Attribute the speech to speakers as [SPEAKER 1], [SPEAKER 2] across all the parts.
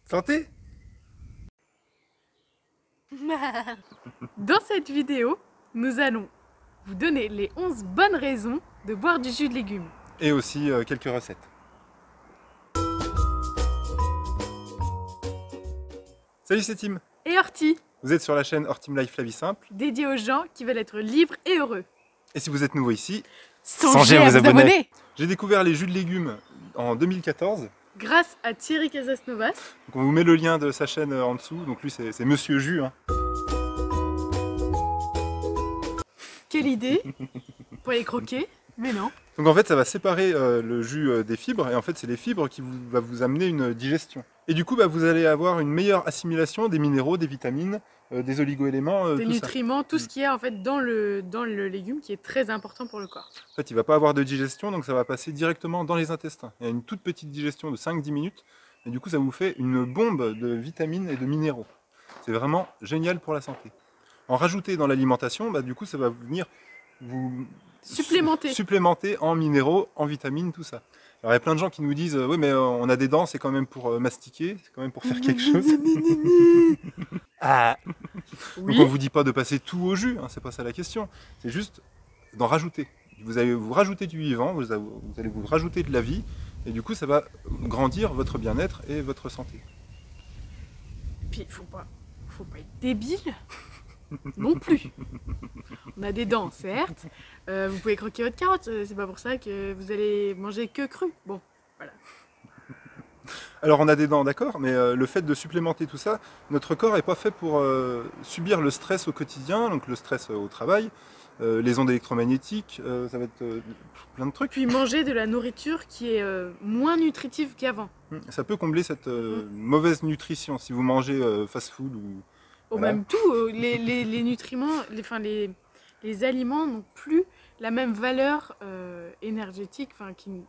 [SPEAKER 1] Santé!
[SPEAKER 2] Dans cette vidéo, nous allons vous donner les 11 bonnes raisons de boire du jus de légumes.
[SPEAKER 1] Et aussi quelques recettes. Salut, c'est Tim.
[SPEAKER 2] Et Horty,
[SPEAKER 1] Vous êtes sur la chaîne Hortim Life La Vie Simple.
[SPEAKER 2] dédié aux gens qui veulent être libres et heureux.
[SPEAKER 1] Et si vous êtes nouveau ici,
[SPEAKER 2] Songez à vous abonner.
[SPEAKER 1] J'ai découvert les jus de légumes en 2014.
[SPEAKER 2] Grâce à Thierry Casasnovas.
[SPEAKER 1] Donc on vous met le lien de sa chaîne en dessous. Donc lui, c'est Monsieur Jus. Hein.
[SPEAKER 2] Quelle idée pour les croquer, mais non.
[SPEAKER 1] Donc en fait, ça va séparer le jus des fibres. Et en fait, c'est les fibres qui va vous amener une digestion. Et du coup, vous allez avoir une meilleure assimilation des minéraux, des vitamines, des oligo-éléments,
[SPEAKER 2] des
[SPEAKER 1] tout
[SPEAKER 2] nutriments,
[SPEAKER 1] ça.
[SPEAKER 2] tout ce qu'il y a en fait dans le légume qui est très important pour le corps.
[SPEAKER 1] En fait, il ne va pas avoir de digestion, donc ça va passer directement dans les intestins. Il y a une toute petite digestion de 5-10 minutes, et du coup, ça vous fait une bombe de vitamines et de minéraux. C'est vraiment génial pour la santé. En rajouter dans l'alimentation, du coup, ça va venir vous supplémenter en minéraux, en vitamines, tout ça. Alors, il y a plein de gens qui nous disent oui, mais on a des dents, c'est quand même pour mastiquer, c'est quand même pour faire quelque chose. Ah.
[SPEAKER 2] Oui.
[SPEAKER 1] Donc on vous dit pas de passer tout au jus, hein, c'est pas ça la question. C'est juste d'en rajouter. Vous allez vous rajouter du vivant, vous allez vous rajouter de la vie, et du coup ça va grandir votre bien-être et votre santé.
[SPEAKER 2] Puis faut pas être débile non plus. On a des dents, certes. Vous pouvez croquer votre carotte, c'est pas pour ça que vous allez manger que cru. Bon, voilà.
[SPEAKER 1] Alors on a des dents, d'accord, mais le fait de supplémenter tout ça, notre corps n'est pas fait pour subir le stress au quotidien, donc le stress au travail, les ondes électromagnétiques, ça va être plein de trucs.
[SPEAKER 2] Puis manger de la nourriture qui est moins nutritive qu'avant.
[SPEAKER 1] Ça peut combler cette mauvaise nutrition si vous mangez fast-food ou...
[SPEAKER 2] Voilà. Même tout, les nutriments, les aliments n'ont plus la même valeur énergétique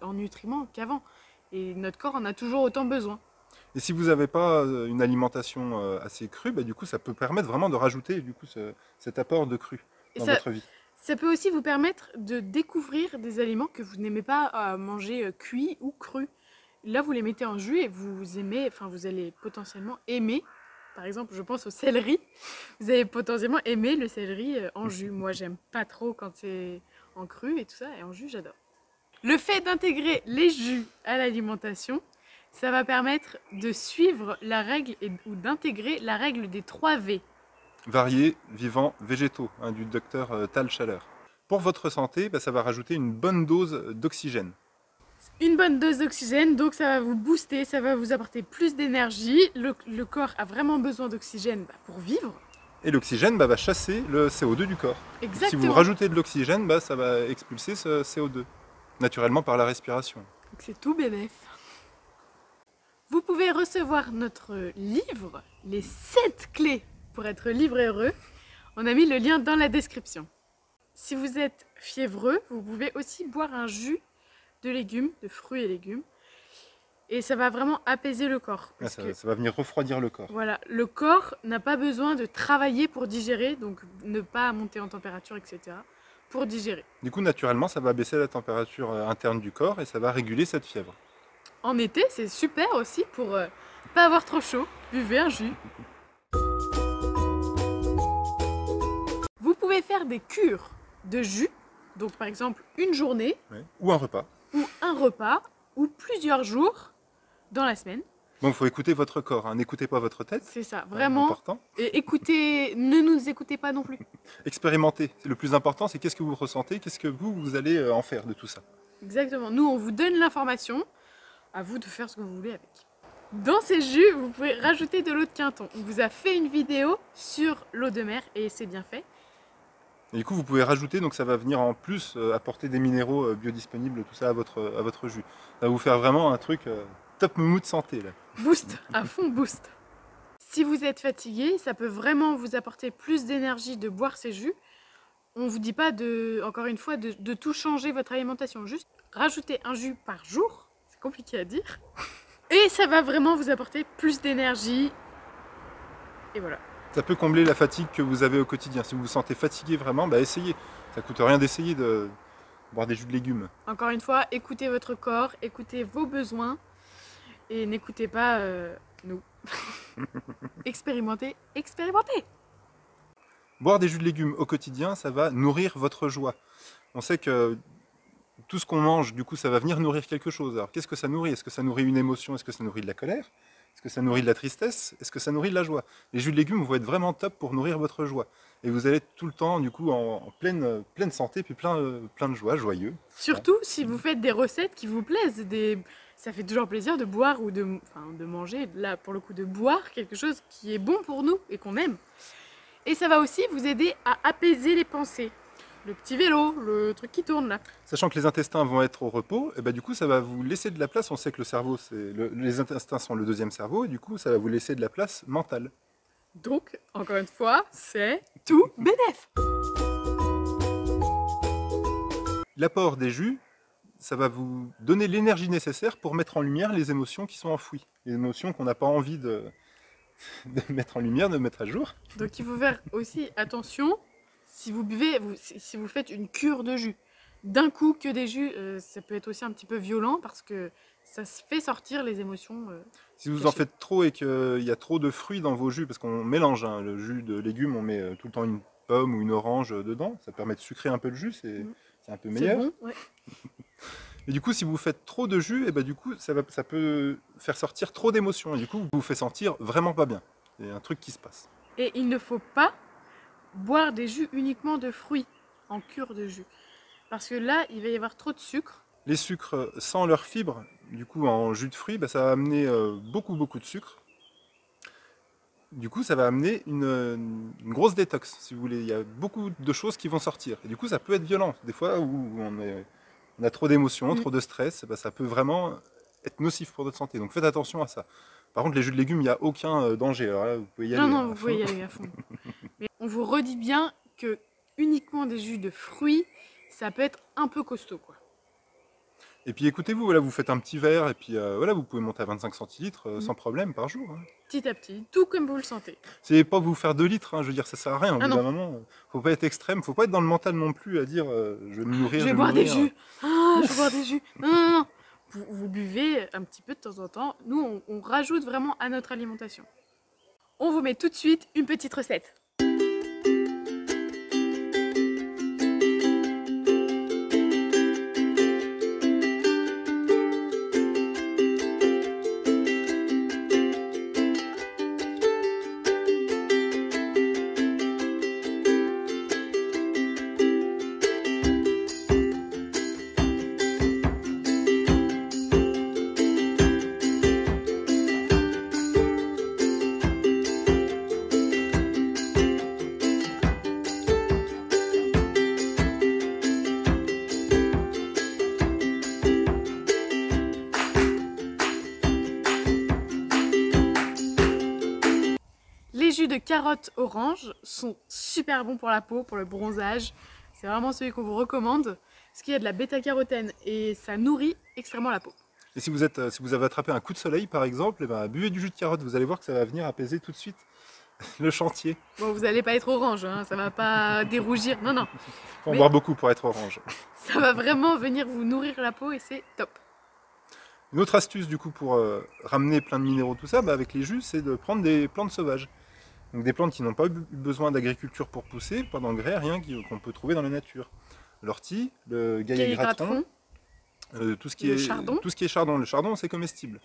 [SPEAKER 2] en nutriments qu'avant. Et notre corps en a toujours autant besoin.
[SPEAKER 1] Et si vous n'avez pas une alimentation assez crue, du coup ça peut permettre vraiment de rajouter du coup, cet apport de cru dans votre vie.
[SPEAKER 2] Ça peut aussi vous permettre de découvrir des aliments que vous n'aimez pas manger cuits ou crus. Là vous les mettez en jus et vous allez potentiellement aimer. Par exemple, je pense au céleri. Vous allez potentiellement aimer le céleri en jus. Moi, j'aime pas trop quand c'est en cru et tout ça. Et en jus, j'adore. Le fait d'intégrer les jus à l'alimentation, ça va permettre de suivre la règle ou d'intégrer la règle des 3 V.
[SPEAKER 1] Variés, vivants, végétaux, hein, du docteur Tal Schaller. Pour votre santé, ça va rajouter une bonne dose d'oxygène.
[SPEAKER 2] Une bonne dose d'oxygène, donc ça va vous booster, ça va vous apporter plus d'énergie. Le corps a vraiment besoin d'oxygène pour vivre.
[SPEAKER 1] Et l'oxygène va chasser le CO2 du corps.
[SPEAKER 2] Exactement.
[SPEAKER 1] Si vous rajoutez de l'oxygène, ça va expulser ce CO2, naturellement par la respiration.
[SPEAKER 2] Donc c'est tout bénef. Vous pouvez recevoir notre livre, les 7 clés pour être libre et heureux. On a mis le lien dans la description. Si vous êtes fiévreux, vous pouvez aussi boire un jus de légumes, de fruits et légumes. Et ça va vraiment apaiser le corps.
[SPEAKER 1] Ça va venir refroidir le corps.
[SPEAKER 2] Voilà, le corps n'a pas besoin de travailler pour digérer, donc ne pas monter en température, etc. pour digérer.
[SPEAKER 1] Du coup, naturellement, ça va baisser la température interne du corps et ça va réguler cette fièvre.
[SPEAKER 2] En été, c'est super aussi pour pas avoir trop chaud. Buvez un jus. Vous pouvez faire des cures de jus, donc par exemple une journée.
[SPEAKER 1] Ouais. Ou un repas.
[SPEAKER 2] Ou un repas, ou plusieurs jours dans la semaine.
[SPEAKER 1] Bon, il faut écouter votre corps, hein. N'écoutez pas votre tête.
[SPEAKER 2] C'est ça, vraiment.
[SPEAKER 1] Important.
[SPEAKER 2] Et ne nous écoutez pas non plus.
[SPEAKER 1] Expérimentez. Le plus important, c'est qu'est-ce que vous ressentez, qu'est-ce que vous allez en faire de tout ça.
[SPEAKER 2] Exactement. Nous, on vous donne l'information. À vous de faire ce que vous voulez avec. Dans ces jus, vous pouvez rajouter de l'eau de Quinton. On vous a fait une vidéo sur l'eau de mer et c'est bien fait.
[SPEAKER 1] Et du coup, vous pouvez rajouter, donc ça va venir en plus apporter des minéraux biodisponibles, tout ça à votre jus. Ça va vous faire vraiment un truc top mood santé là.
[SPEAKER 2] Boost, à fond boost. Si vous êtes fatigué, ça peut vraiment vous apporter plus d'énergie de boire ces jus. On vous dit pas encore une fois, de tout changer votre alimentation. Juste rajouter un jus par jour. Compliqué à dire. Et ça va vraiment vous apporter plus d'énergie. Et voilà.
[SPEAKER 1] Ça peut combler la fatigue que vous avez au quotidien. Si vous vous sentez fatigué vraiment, essayez. Ça coûte rien d'essayer de boire des jus de légumes.
[SPEAKER 2] Encore une fois, écoutez votre corps, écoutez vos besoins et n'écoutez pas nous. Expérimentez, expérimentez.
[SPEAKER 1] Boire des jus de légumes au quotidien, ça va nourrir votre joie. On sait que tout ce qu'on mange, du coup, ça va venir nourrir quelque chose. Alors, qu'est-ce que ça nourrit? Est-ce que ça nourrit une émotion? Est-ce que ça nourrit de la colère? Est-ce que ça nourrit de la tristesse? Est-ce que ça nourrit de la joie? Les jus de légumes vont être vraiment top pour nourrir votre joie. Et vous allez être tout le temps, du coup, en pleine santé, puis plein de joie, joyeux.
[SPEAKER 2] Surtout si vous faites des recettes qui vous plaisent. Ça fait toujours plaisir de boire ou de manger, là pour le coup de boire quelque chose qui est bon pour nous et qu'on aime. Et ça va aussi vous aider à apaiser les pensées. Le petit vélo, le truc qui tourne là.
[SPEAKER 1] Sachant que les intestins vont être au repos, et ben du coup ça va vous laisser de la place. On sait que le cerveau, les intestins sont le deuxième cerveau, et du coup ça va vous laisser de la place mentale.
[SPEAKER 2] Donc, encore une fois, c'est tout bénef.
[SPEAKER 1] L'apport des jus, ça va vous donner l'énergie nécessaire pour mettre en lumière les émotions qui sont enfouies. Les émotions qu'on n'a pas envie de mettre en lumière, de mettre à jour.
[SPEAKER 2] Donc il faut faire aussi attention, si vous buvez, si vous faites une cure de jus, d'un coup que des jus, ça peut être aussi un petit peu violent parce que ça se fait sortir les émotions.
[SPEAKER 1] Si vous en faites trop et qu'il y a trop de fruits dans vos jus, parce qu'on mélange hein, le jus de légumes, on met tout le temps une pomme ou une orange dedans, ça permet de sucrer un peu le jus, c'est un peu meilleur.
[SPEAKER 2] C'est bon, ouais.
[SPEAKER 1] Et du coup, si vous faites trop de jus, et ben, du coup, ça peut faire sortir trop d'émotions. Et du coup, vous vous fait sentir vraiment pas bien. Il y a un truc qui se passe.
[SPEAKER 2] Et il ne faut pas boire des jus uniquement de fruits en cure de jus. Parce que là, il va y avoir trop de sucre.
[SPEAKER 1] Les sucres sans leurs fibres, du coup, en jus de fruits, ben, ça va amener beaucoup de sucre. Du coup, ça va amener une grosse détox, si vous voulez. Il y a beaucoup de choses qui vont sortir. Et du coup, ça peut être violent. Des fois où on a trop d'émotions, trop de stress, ben, ça peut vraiment être nocif pour notre santé. Donc faites attention à ça. Par contre, les jus de légumes, il n'y a aucun danger. Alors là, vous pouvez y aller.
[SPEAKER 2] Non, vous pouvez y aller à fond. Mais on vous redit bien que uniquement des jus de fruits, ça peut être un peu costaud, quoi.
[SPEAKER 1] Et puis écoutez-vous, voilà, vous faites un petit verre, et puis voilà, vous pouvez monter à 25 centilitres sans problème par jour. Hein.
[SPEAKER 2] Petit à petit, tout comme vous le sentez.
[SPEAKER 1] C'est pas vous faire 2 litres, hein, je veux dire, ça sert à rien. Au bout
[SPEAKER 2] non.
[SPEAKER 1] d'un moment, faut pas être extrême, faut pas être dans le mental non plus à dire je vais me nourrir.
[SPEAKER 2] Je vais boire des jus. Ah, je vais boire des jus. Non. Vous buvez un petit peu de temps en temps. Nous, on rajoute vraiment à notre alimentation. On vous met tout de suite une petite recette. Les jus de carotte orange sont super bons pour la peau, pour le bronzage. C'est vraiment celui qu'on vous recommande, parce qu'il y a de la bêta-carotène et ça nourrit extrêmement la peau.
[SPEAKER 1] Et si vous avez attrapé un coup de soleil par exemple, et ben, buvez du jus de carotte, vous allez voir que ça va venir apaiser tout de suite le chantier.
[SPEAKER 2] Bon, vous n'allez pas être orange, hein, ça va pas dérougir, non.
[SPEAKER 1] Faut en boire beaucoup pour être orange.
[SPEAKER 2] Ça va vraiment venir vous nourrir la peau et c'est top.
[SPEAKER 1] Une autre astuce du coup pour ramener plein de minéraux, tout ça, bah, avec les jus, c'est de prendre des plantes sauvages. Donc des plantes qui n'ont pas eu besoin d'agriculture pour pousser, pas d'engrais, rien qu'on peut trouver dans la nature. L'ortie, le gaillet-gratron, tout ce qui est chardon. Le chardon, c'est comestible.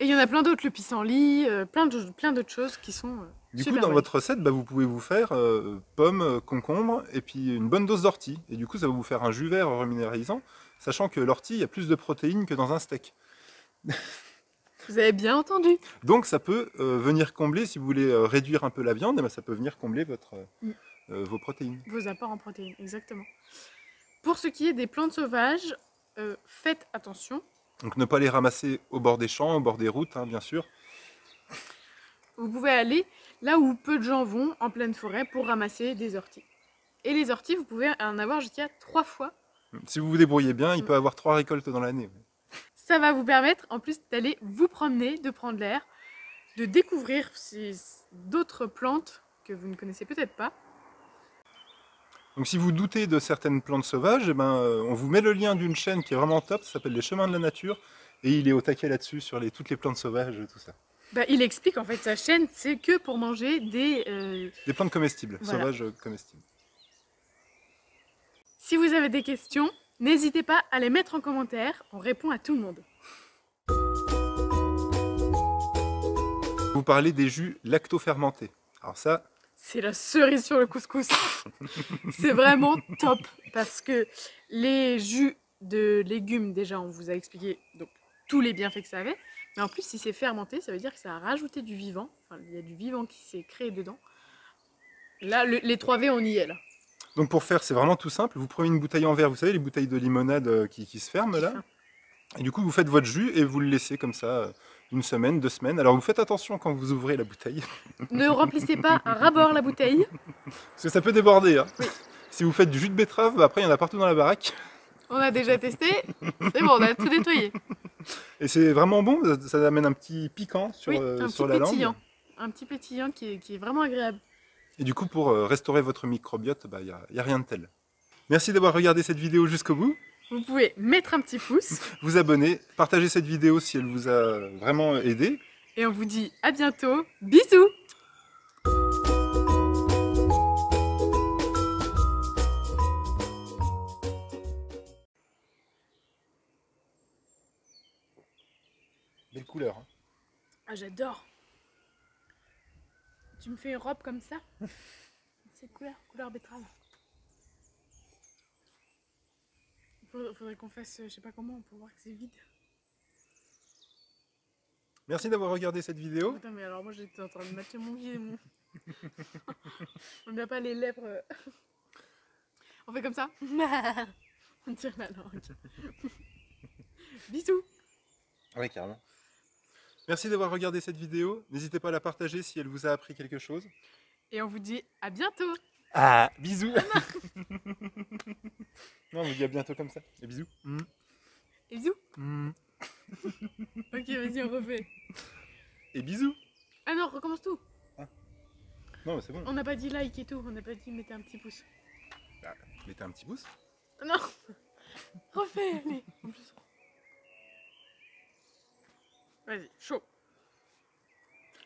[SPEAKER 2] Et il y en a plein d'autres, le pissenlit, plein d'autres choses qui sont
[SPEAKER 1] Du coup, dans votre recette, bah, vous pouvez vous faire pommes, concombres et puis une bonne dose d'ortie. Et du coup, ça va vous faire un jus vert reminéralisant, sachant que l'ortie, il y a plus de protéines que dans un steak.
[SPEAKER 2] Vous avez bien entendu.
[SPEAKER 1] Donc ça peut venir combler, si vous voulez réduire un peu la viande, ça peut venir combler vos protéines.
[SPEAKER 2] Vos apports en protéines, exactement. Pour ce qui est des plantes sauvages, faites attention.
[SPEAKER 1] Donc ne pas les ramasser au bord des champs, au bord des routes, hein, bien sûr.
[SPEAKER 2] Vous pouvez aller là où peu de gens vont, en pleine forêt, pour ramasser des orties. Et les orties, vous pouvez en avoir jusqu'à 3 fois.
[SPEAKER 1] Si vous vous débrouillez bien, il peut y avoir 3 récoltes dans l'année.
[SPEAKER 2] Ça va vous permettre en plus d'aller vous promener, de prendre l'air, de découvrir d'autres plantes que vous ne connaissez peut-être pas.
[SPEAKER 1] Donc si vous doutez de certaines plantes sauvages, on vous met le lien d'une chaîne qui est vraiment top, ça s'appelle les Chemins de la Nature, et il est au taquet là-dessus sur toutes les plantes sauvages, tout ça.
[SPEAKER 2] Bah, il explique en fait sa chaîne, c'est que pour manger des...
[SPEAKER 1] Des plantes comestibles,
[SPEAKER 2] Voilà.
[SPEAKER 1] sauvages comestibles.
[SPEAKER 2] Si vous avez des questions, n'hésitez pas à les mettre en commentaire, on répond à tout le monde.
[SPEAKER 1] Vous parlez des jus lacto-fermentés. Alors ça,
[SPEAKER 2] C'est la cerise sur le couscous. C'est vraiment top parce que les jus de légumes, déjà, on vous a expliqué donc, tous les bienfaits que ça avait. Mais en plus, si c'est fermenté, ça veut dire que ça a rajouté du vivant. Enfin, il y a du vivant qui s'est créé dedans. Là, les 3V, on y est là.
[SPEAKER 1] donc pour faire, c'est vraiment tout simple. Vous prenez une bouteille en verre, vous savez, les bouteilles de limonade qui se ferment là. Et du coup, vous faites votre jus et vous le laissez comme ça une semaine, 2 semaines. Alors vous faites attention quand vous ouvrez la bouteille.
[SPEAKER 2] Ne remplissez pas à ras-bord la bouteille.
[SPEAKER 1] Parce que ça peut déborder. Hein.
[SPEAKER 2] Oui.
[SPEAKER 1] Si vous faites du jus de betterave, bah après il y en a partout dans la baraque.
[SPEAKER 2] On a déjà testé. C'est bon, on a tout nettoyé.
[SPEAKER 1] Et c'est vraiment bon, ça amène un petit piquant sur,
[SPEAKER 2] Oui, un
[SPEAKER 1] sur
[SPEAKER 2] petit
[SPEAKER 1] la langue.
[SPEAKER 2] pétillant. Un petit pétillant qui est vraiment agréable.
[SPEAKER 1] Et du coup, pour restaurer votre microbiote, bah, y a rien de tel. Merci d'avoir regardé cette vidéo jusqu'au bout.
[SPEAKER 2] Vous pouvez mettre un petit pouce.
[SPEAKER 1] Vous abonner, partager cette vidéo si elle vous a vraiment aidé.
[SPEAKER 2] Et on vous dit à bientôt. Bisous!
[SPEAKER 1] Belle couleur. Hein.
[SPEAKER 2] Ah, j'adore. Tu me fais une robe comme ça? C'est couleur betterave. Faudrait qu'on fasse, je sais pas comment, pour voir que c'est vide.
[SPEAKER 1] Merci d'avoir regardé cette vidéo.
[SPEAKER 2] Putain, mais alors moi j'étais en train de matcher mon pied. On n'a pas les lèvres. On fait comme ça. On tire la langue. Bisous.
[SPEAKER 1] Oui, carrément. Merci d'avoir regardé cette vidéo. N'hésitez pas à la partager si elle vous a appris quelque chose.
[SPEAKER 2] Et on vous dit à bientôt.
[SPEAKER 1] Ah, bisous. Non, on vous dit à bientôt comme ça. Et bisous.
[SPEAKER 2] Et bisous.
[SPEAKER 1] Mm.
[SPEAKER 2] Ok, vas-y, on refait.
[SPEAKER 1] Et bisous.
[SPEAKER 2] Ah non, recommence tout.
[SPEAKER 1] Non, mais c'est bon.
[SPEAKER 2] On n'a pas dit like et tout, on n'a pas dit mettez un petit pouce.
[SPEAKER 1] Bah, mettez un petit pouce.
[SPEAKER 2] Non. Refais, allez. En plus. Vas-y, chaud.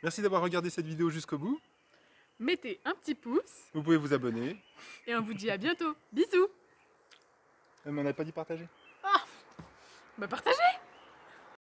[SPEAKER 1] Merci d'avoir regardé cette vidéo jusqu'au bout.
[SPEAKER 2] Mettez un petit pouce
[SPEAKER 1] Vous pouvez vous abonner.
[SPEAKER 2] et on vous dit à bientôt. Bisous.
[SPEAKER 1] Mais on n'a pas dit partager.
[SPEAKER 2] Bah partagez.